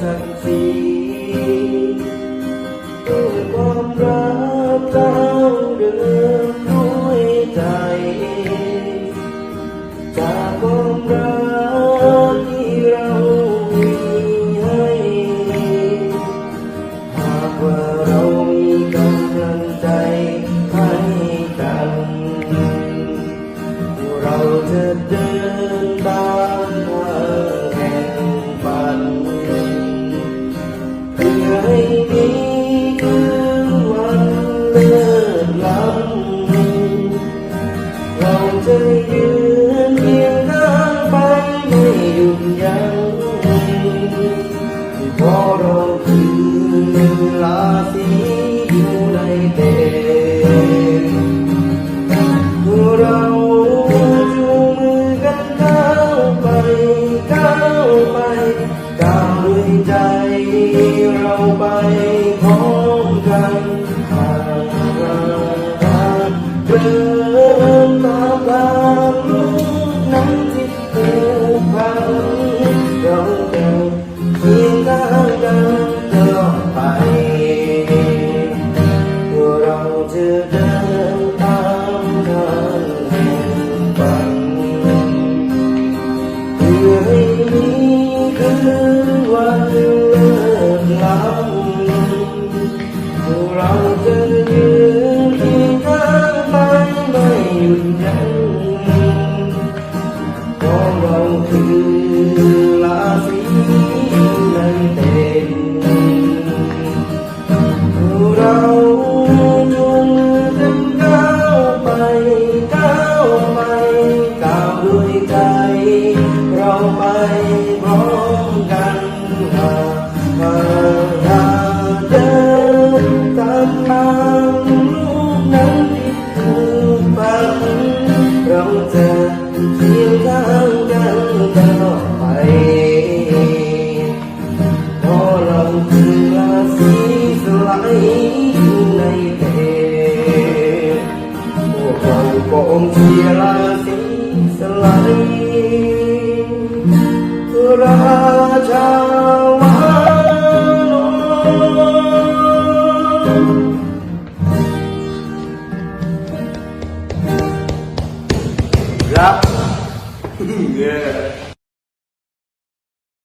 ศักดิ์ศรีด้วยความรักเราเดินด้วยใจจากความรักที่เรามีให้หากว่าเรามีกำลังใจให้กันเราจะเดินตามทางแห่งฝันเพื่อให้มีคืนวันเลิศล้ำเราจะยืนเคียงข้างไปไม่หยุดยั้งเพราะเราคือราศีอยู่ในเต็นเราจูงมือกันก้าวไปก้าวไปก้าวด้วยใจเราไปพร้อมกันทางเดินตามทางลูกนั้นที่ผูกพันเราจะเคียงข้างกันตลอดไปเราจะเดินตามทางแห่งฝันเพื่อให้มีคืนวันเลิศล้ำเราจะยืนเคียงข้างไปไม่หยุดยั้งเพราะเราคือราศีในเต็นเราจูงมือกันก้าวไปก้าวไปก้าวด้วยใจเราไปพร้อมกันหากเดินตามทางลูกนั้นที่ผูกพันเราจะเคียงข้างกันตลอดไปเพราะเราคือราศีสลายอยู่ในเทพวกเรากองเชียร์